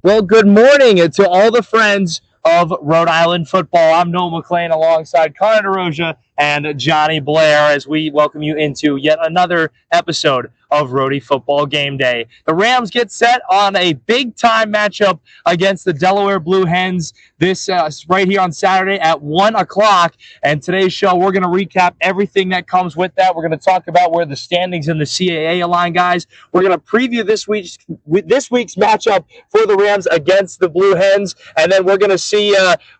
Well, good morning to all the friends of Rhode Island football. I'm Noel McLean alongside Connor DeRosia and Johnny Blair as we welcome you into yet another episode of Rhody Football Game Day. The Rams get set on a big-time matchup against the Delaware Blue Hens this right here on Saturday at 1 o'clock. And today's show, we're going to recap everything that comes with that. We're going to talk about where the standings in the CAA align, guys. We're going to preview this week's matchup for the Rams against the Blue Hens, and then we're going to see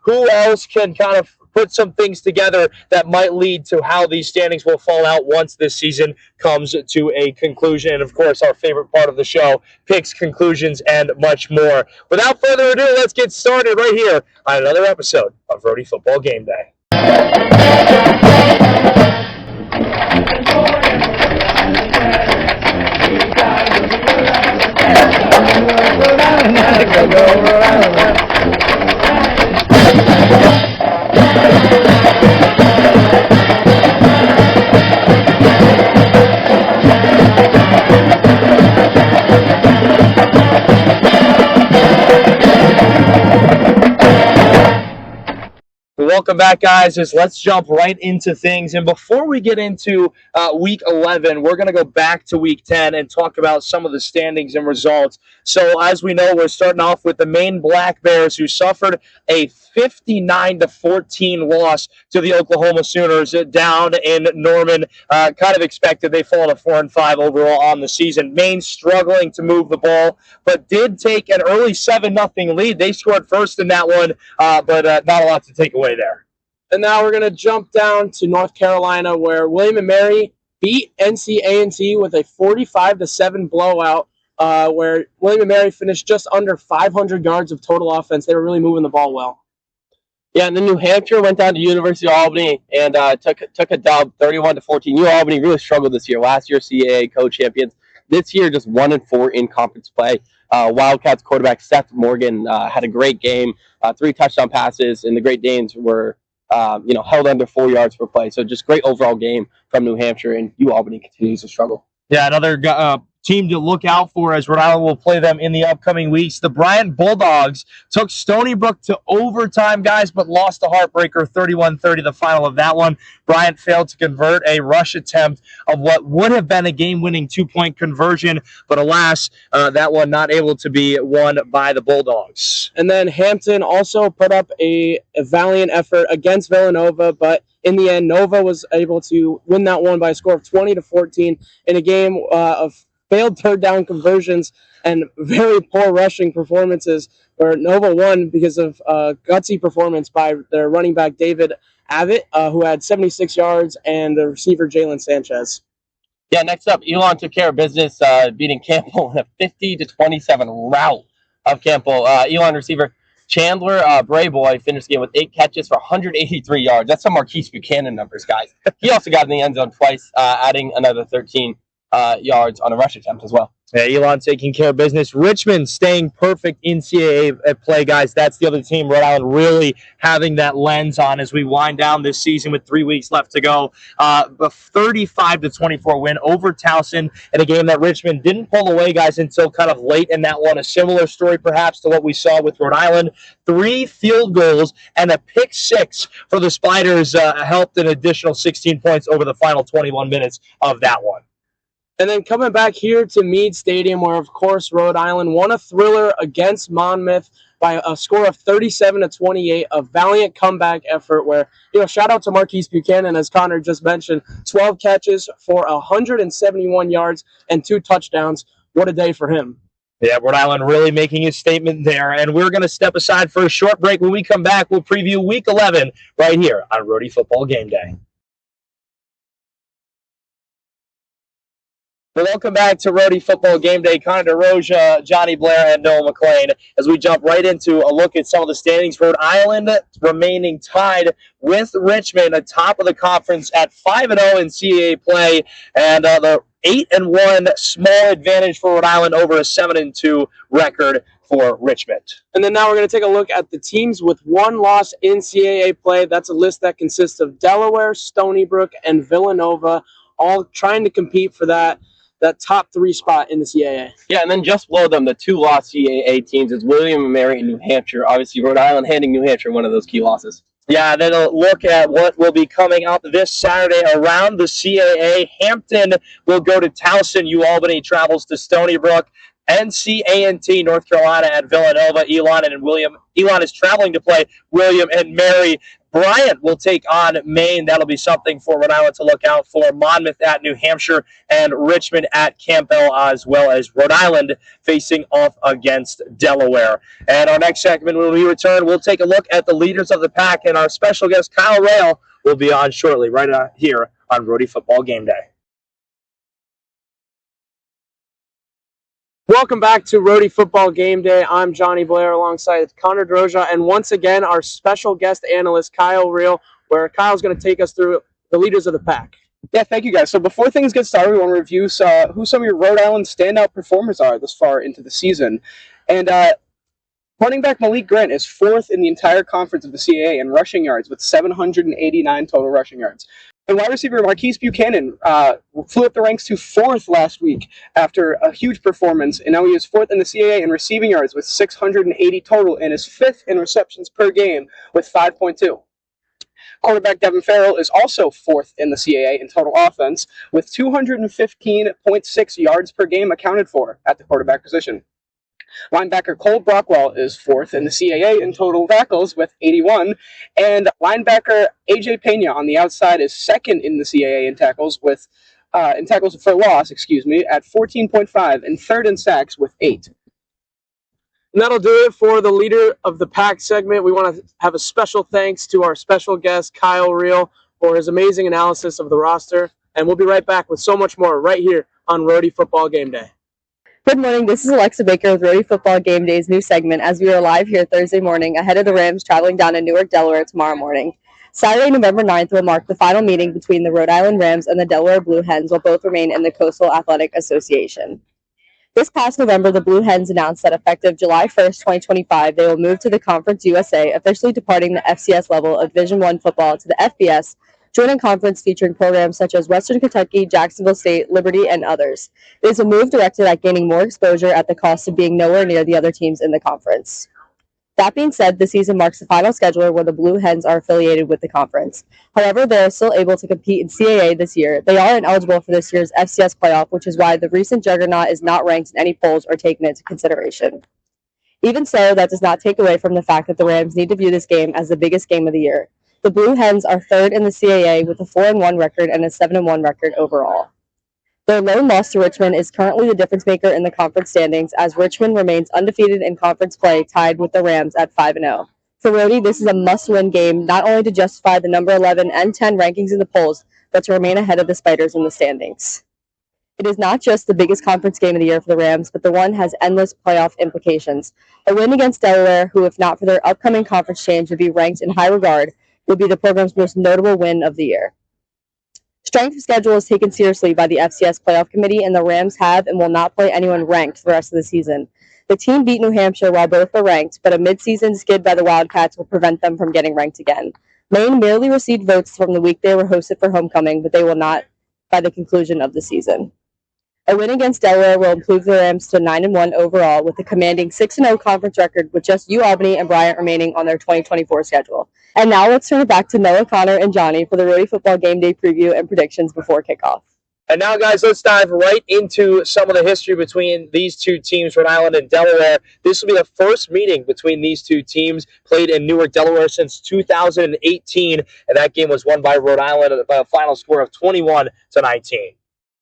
who else can kind of put some things together that might lead to how these standings will fall out once this season comes to a conclusion. And, of course, our favorite part of the show, picks, conclusions, and much more. Without further ado, let's get started right here on another episode of Rhody Football Game Day. Welcome back, guys. Let's jump right into things. And before we get into Week 11, we're going to go back to Week 10 and talk about some of the standings and results. So, as we know, we're starting off with the Maine Black Bears, who suffered a 59-14 loss to the Oklahoma Sooners down in Norman. Kind of expected. They fall to 4-5 overall on the season. Maine struggling to move the ball, but did take an early 7-0 lead. They scored first in that one, but not a lot to take away there. And now we're going to jump down to North Carolina, where William & Mary beat NC A&T with a 45-7 blowout, where William & Mary finished just under 500 yards of total offense. They were really moving the ball well. Yeah, and then New Hampshire went down to University of Albany and took a dub, 31-14. New Albany really struggled this year. Last year, CAA co-champions. This year, just 1-4 in conference play. Wildcats quarterback Seth Morgan had a great game, 3 touchdown passes, and the Great Danes were held under 4 yards per play. So just great overall game from New Hampshire, and Albany continues to struggle. Yeah, another team to look out for as Rhode Island will play them in the upcoming weeks. The Bryant Bulldogs took Stony Brook to overtime, guys, but lost a heartbreaker, 31-30, the final of that one. Bryant failed to convert a rush attempt of what would have been a game-winning 2-point conversion, but alas, that one not able to be won by the Bulldogs. And then Hampton also put up a valiant effort against Villanova, but in the end, Nova was able to win that one by a score of 20-14 in a game of failed third down conversions and very poor rushing performances, where Nova won because of gutsy performance by their running back David Abbott, who had 76 yards, and the receiver Jalen Sanchez. Yeah, next up, Elon took care of business, beating Campbell in a 50-27 rout of Campbell. Elon receiver Chandler Brayboy finished the game with 8 catches for 183 yards. That's some Marquise Buchanan numbers, guys. He also got in the end zone twice, adding another 13 yards on a rush attempt as well. Yeah, Elon taking care of business. Richmond staying perfect in CAA play, guys. That's the other team Rhode Island really having that lens on as we wind down this season with 3 weeks left to go. A 35-24 win over Towson in a game that Richmond didn't pull away, guys, until kind of late in that one. A similar story perhaps to what we saw with Rhode Island. 3 field goals and a pick 6 for the Spiders helped an additional 16 points over the final 21 minutes of that one. And then coming back here to Meade Stadium, where, of course, Rhode Island won a thriller against Monmouth by a score of 37-28, a valiant comeback effort where, shout out to Marquise Buchanan, as Connor just mentioned, 12 catches for 171 yards and 2 touchdowns. What a day for him. Yeah, Rhode Island really making a statement there. And we're going to step aside for a short break. When we come back, we'll preview Week 11 right here on Rhody Football Game Day. Welcome back to Rhody Football Game Day. Connor DeRosia, Johnny Blair, and Noel McLean as we jump right into a look at some of the standings. Rhode Island remaining tied with Richmond atop of the conference at 5-0 in CAA play, and the 8-1 small advantage for Rhode Island over a 7-2 record for Richmond. And then now we're going to take a look at the teams with 1 loss in CAA play. That's a list that consists of Delaware, Stony Brook, and Villanova, all trying to compete for that that top 3 spot in the CAA. Yeah, and then just below them, the 2 lost CAA teams is William and Mary in New Hampshire. Obviously, Rhode Island handing New Hampshire one of those key losses. Yeah, then a look at what will be coming up this Saturday around the CAA. Hampton will go to Towson. UAlbany travels to Stony Brook. NC-A&T, North Carolina at Villanova. Elon is traveling to play William and Mary. Bryant will take on Maine. That'll be something for Rhode Island to look out for. Monmouth at New Hampshire and Richmond at Campbell, as well as Rhode Island facing off against Delaware. And our next segment, when we return, we'll take a look at the leaders of the pack, and our special guest, Kyle Rail, will be on shortly, right here on Rhody Football Game Day. Welcome back to Rhody Football Game Day. I'm Johnny Blair alongside Connor Droja, and once again, our special guest analyst, Kyle Reel, where Kyle's going to take us through the leaders of the pack. Yeah, thank you, guys. So before things get started, we want to review who some of your Rhode Island standout performers are this far into the season. And running back Malik Grant is 4th in the entire conference of the CAA in rushing yards with 789 total rushing yards. And wide receiver Marquise Buchanan flew up the ranks to 4th last week after a huge performance, and now he is 4th in the CAA in receiving yards with 680 total and is 5th in receptions per game with 5.2. Quarterback Devin Farrell is also 4th in the CAA in total offense with 215.6 yards per game accounted for at the quarterback position. Linebacker Cole Brockwell is 4th in the CAA in total tackles with 81, and linebacker AJ Pena on the outside is 2nd in the CAA in tackles for loss, at 14.5, and 3rd in sacks with 8. And that'll do it for the leader of the pack segment. We want to have a special thanks to our special guest, Kyle Reel, for his amazing analysis of the roster, and we'll be right back with so much more right here on Rhody Football Game Day. Good morning, this is Alexa Baker with Rhody Football Game Day's new segment as we are live here Thursday morning ahead of the Rams traveling down to Newark, Delaware tomorrow morning. Saturday, November 9th will mark the final meeting between the Rhode Island Rams and the Delaware Blue Hens, while both remain in the Coastal Athletic Association. This past November, the Blue Hens announced that effective July 1st, 2025, they will move to the Conference USA, officially departing the FCS level of Division I football to the FBS, joining conference featuring programs such as Western Kentucky, Jacksonville State, Liberty, and others. It is a move directed at gaining more exposure at the cost of being nowhere near the other teams in the conference. That being said, the season marks the final schedule where the Blue Hens are affiliated with the conference. However, they are still able to compete in CAA this year. They are ineligible for this year's FCS playoff, which is why the recent juggernaut is not ranked in any polls or taken into consideration. Even so, that does not take away from the fact that the Rams need to view this game as the biggest game of the year. The Blue Hens are 3rd in the CAA with a 4-1 record and a 7-1 record overall. Their lone loss to Richmond is currently the difference maker in the conference standings, as Richmond remains undefeated in conference play, tied with the Rams at 5-0. For Rhody, this is a must-win game, not only to justify the number 11 and 10 rankings in the polls, but to remain ahead of the Spiders in the standings. It is not just the biggest conference game of the year for the Rams, but the one has endless playoff implications. A win against Delaware, who, if not for their upcoming conference change, would be ranked in high regard, would be the program's most notable win of the year. Strength of schedule is taken seriously by the FCS Playoff Committee, and the Rams have and will not play anyone ranked for the rest of the season. The team beat New Hampshire while both were ranked, but a mid-season skid by the Wildcats will prevent them from getting ranked again. Maine merely received votes from the week they were hosted for homecoming, but they will not by the conclusion of the season. A win against Delaware will improve the Rams to 9-1 overall, with a commanding 6-0 conference record, with just UAlbany and Bryant remaining on their 2024 schedule. And now let's turn it back to Noah, Connor, and Johnny for the Rhody Football Game Day preview and predictions before kickoff. And now, guys, let's dive right into some of the history between these two teams, Rhode Island and Delaware. This will be the first meeting between these two teams, played in Newark, Delaware since 2018, and that game was won by Rhode Island by a final score of 21-19.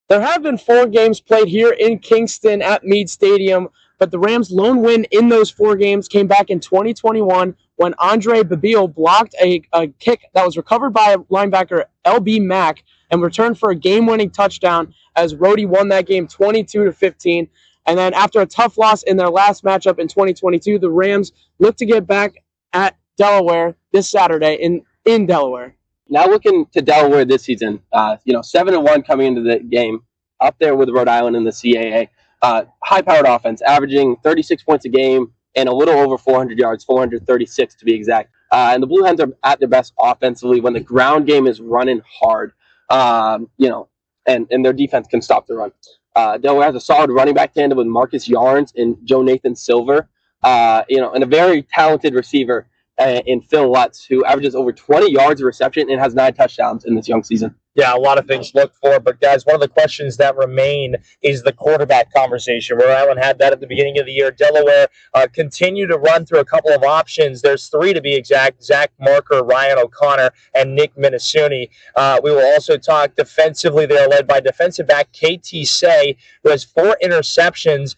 There have been 4 games played here in Kingston at Meade Stadium, but the Rams' lone win in those 4 games came back in 2021 when Andre Babil blocked a kick that was recovered by linebacker L.B. Mack and returned for a game-winning touchdown as Rhody won that game 22-15. And then after a tough loss in their last matchup in 2022, the Rams look to get back at Delaware this Saturday in Delaware. Now looking to Delaware this season, 7-1 coming into the game, up there with Rhode Island in the CAA. High-powered offense, averaging 36 points a game and a little over 400 yards, 436 to be exact. And the Blue Hens are at their best offensively when the ground game is running hard, and their defense can stop the run. Delaware has a solid running back tandem with Marcus Yarns and Joe Nathan Silver, and a very talented receiver in Phil Lutz, who averages over 20 yards of reception and has 9 touchdowns in this young season. Yeah, a lot of things to look for. But, guys, one of the questions that remain is the quarterback conversation. Rhode Island had that at the beginning of the year. Delaware continued to run through a couple of options. There's 3 to be exact: Zach Marker, Ryan O'Connor, and Nick Minasuni. We will also talk defensively. They are led by defensive back KT Say, who has 4 interceptions,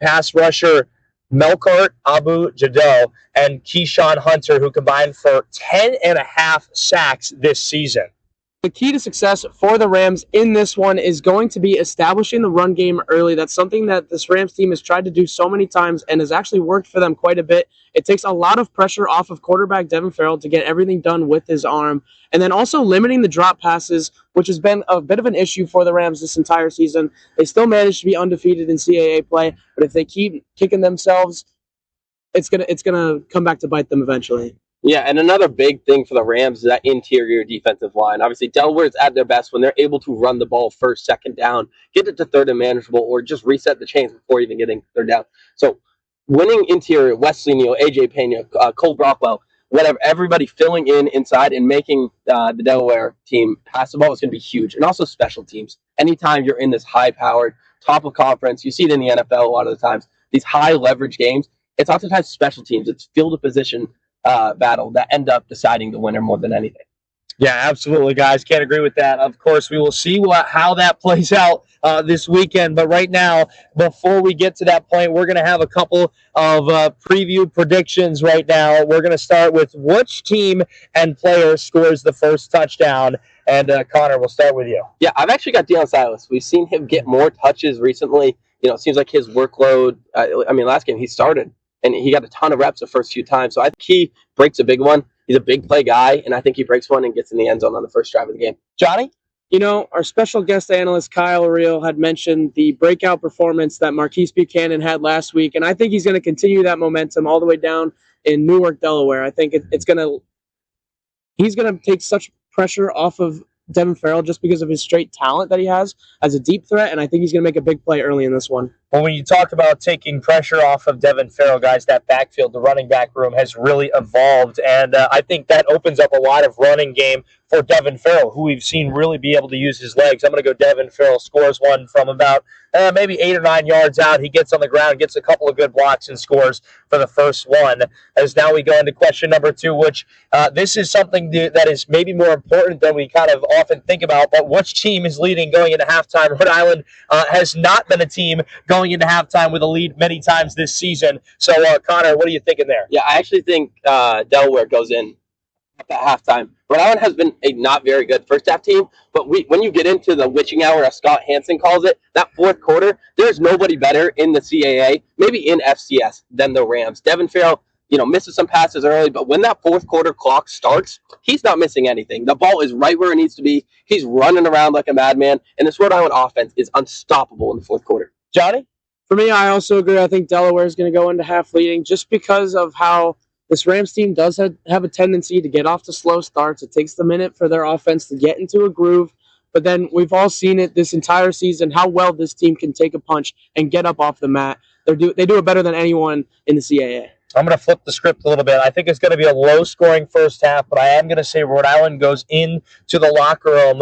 pass rusher Melkart Abu Jado, and Keyshawn Hunter, who combined for 10.5 sacks this season. The key to success for the Rams in this one is going to be establishing the run game early. That's something that this Rams team has tried to do so many times and has actually worked for them quite a bit. It takes a lot of pressure off of quarterback Devin Farrell to get everything done with his arm. And then also limiting the drop passes, which has been a bit of an issue for the Rams this entire season. They still managed to be undefeated in CAA play, but if they keep kicking themselves, it's gonna come back to bite them eventually. Yeah, and another big thing for the Rams is that interior defensive line. Obviously, Delaware's at their best when they're able to run the ball first, second down, get it to third and manageable, or just reset the chains before even getting third down. So winning interior, Wesley Neal, AJ Pena, Cole Brockwell, whatever, everybody filling in inside and making the Delaware team pass the ball is going to be huge. And also special teams. Anytime you're in this high-powered, top of conference, you see it in the NFL a lot of the times, these high-leverage games, it's oftentimes special teams. It's field of position battle that end up deciding the winner more than anything. Yeah, absolutely, guys. Can't agree with that. Of course, we will see how that plays out this weekend. But right now, before we get to that point, we're going to have a couple of preview predictions right now. We're going to start with which team and player scores the first touchdown. And Connor, we'll start with you. Yeah, I've actually got Deion Silas. We've seen him get more touches recently. It seems like his workload, last game he started, and he got a ton of reps the first few times. So I think he breaks a big one. He's a big play guy, and I think he breaks one and gets in the end zone on the first drive of the game. Johnny? Our special guest analyst, Kyle Reel, had mentioned the breakout performance that Marquise Buchanan had last week, and I think he's going to continue that momentum all the way down in Newark, Delaware. I think he's going to take such pressure off of Devin Farrell just because of his straight talent that he has as a deep threat, and I think he's going to make a big play early in this one. Well, when you talk about taking pressure off of Devin Farrell, guys, that backfield, the running back room has really evolved, and I think that opens up a lot of running game for Devin Farrell, who we've seen really be able to use his legs. I'm going to go Devin Farrell scores one from about maybe 8 or 9 yards out. He gets on the ground, gets a couple of good blocks, and scores for the first one. As now we go into question number 2, which this is something that is maybe more important than we kind of often think about, but which team is leading going into halftime? Rhode Island has not been a team going into halftime with a lead many times this season. So, Connor, what are you thinking there? Yeah, I actually think Delaware goes in at halftime. Rhode Island has been a not very good first-half team, but when you get into the witching hour, as Scott Hansen calls it, that fourth quarter, there's nobody better in the CAA, maybe in FCS, than the Rams. Devin Farrell, misses some passes early, but when that fourth quarter clock starts, he's not missing anything. The ball is right where it needs to be. He's running around like a madman, and this Rhode Island offense is unstoppable in the fourth quarter. Johnny? For me, I also agree. I think Delaware is going to go into half leading just because of how this Rams team does have a tendency to get off to slow starts. It takes a minute for their offense to get into a groove. But then we've all seen it this entire season, how well this team can take a punch and get up off the mat. They do it better than anyone in the CAA. I'm going to flip the script a little bit. I think it's going to be a low-scoring first half, but I am going to say Rhode Island goes into the locker room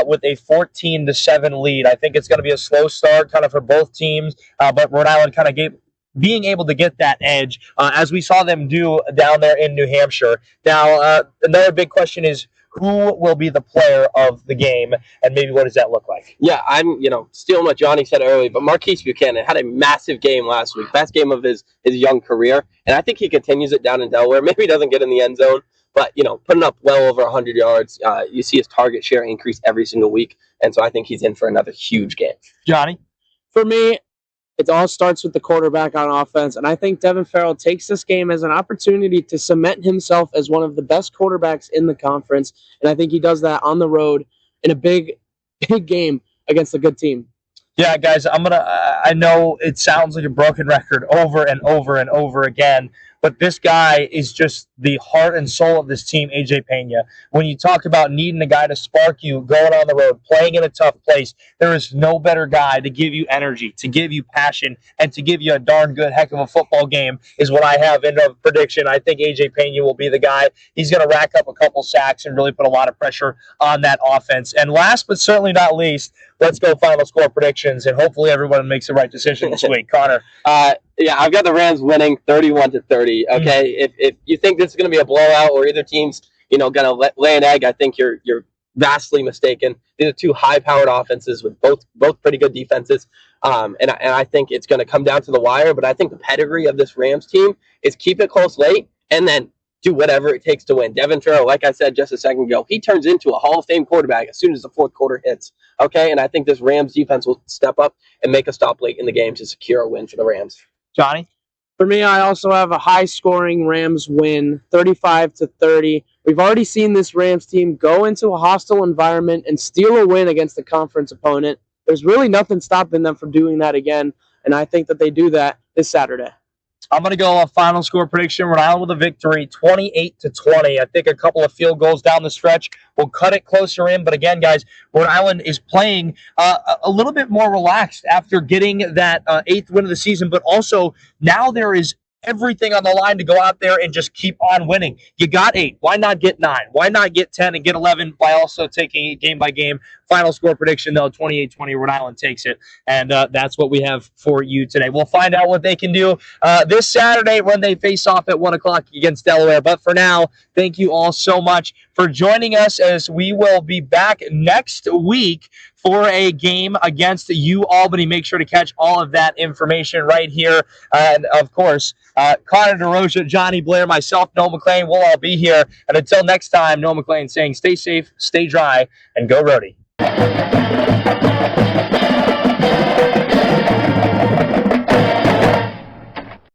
with a 14-7 lead. I think it's going to be a slow start kind of for both teams, but Rhode Island kind of being able to get that edge, as we saw them do down there in New Hampshire. Now, another big question is, who will be the player of the game, and maybe what does that look like? Yeah, I'm, stealing what Johnny said earlier, but Marquise Buchanan had a massive game last week, best game of his young career, and I think he continues it down in Delaware. Maybe he doesn't get in the end zone, but, putting up well over 100 yards, you see his target share increase every single week, and so I think he's in for another huge game. Johnny? For me, it all starts with the quarterback on offense, and I think Devin Farrell takes this game as an opportunity to cement himself as one of the best quarterbacks in the conference, and I think he does that on the road in a big game against a good team. Yeah, guys, I know it sounds like a broken record over and over and over again, but this guy is just the heart and soul of this team, AJ Pena. When you talk about needing a guy to spark you, going on the road, playing in a tough place, there is no better guy to give you energy, to give you passion, and to give you a darn good heck of a football game is what I have in a prediction. I think AJ Pena will be the guy. He's going to rack up a couple sacks and really put a lot of pressure on that offense. And last but certainly not least, let's go final score predictions, and hopefully everyone makes the right decision this week. Connor. Yeah, I've got the Rams winning 31-30. Okay, if you think this is going to be a blowout or either team's going to lay an egg, I think you're vastly mistaken. These are two high-powered offenses with both pretty good defenses, and I think it's going to come down to the wire. But I think the pedigree of this Rams team is keep it close late and then do whatever it takes to win. Devin Farrell, like I said just a second ago, he turns into a Hall of Fame quarterback as soon as the fourth quarter hits. Okay, and I think this Rams defense will step up and make a stop late in the game to secure a win for the Rams. Johnny? For me, I also have a high-scoring Rams win, 35-30. We've already seen this Rams team go into a hostile environment and steal a win against a conference opponent. There's really nothing stopping them from doing that again, and I think that they do that this Saturday. I'm going to go a final score prediction. Rhode Island with a victory, 28-20. I think a couple of field goals down the stretch will cut it closer in. But again, guys, Rhode Island is playing a little bit more relaxed after getting that 8th win of the season. But also now there is everything on the line to go out there and just keep on winning. You got 8. Why not get 9? Why not get 10 and get 11 by also taking it game by game? Final score prediction, though, 28-20. Rhode Island takes it. And that's what we have for you today. We'll find out what they can do this Saturday when they face off at 1 o'clock against Delaware. But for now, thank you all so much for joining us, as we will be back next week for a game against UAlbany. Make sure to catch all of that information right here. And, of course, Connor DeRosa, Johnny Blair, myself, Noah McLean, we'll all be here. And until next time, Noah McLean saying stay safe, stay dry, and go Rhody.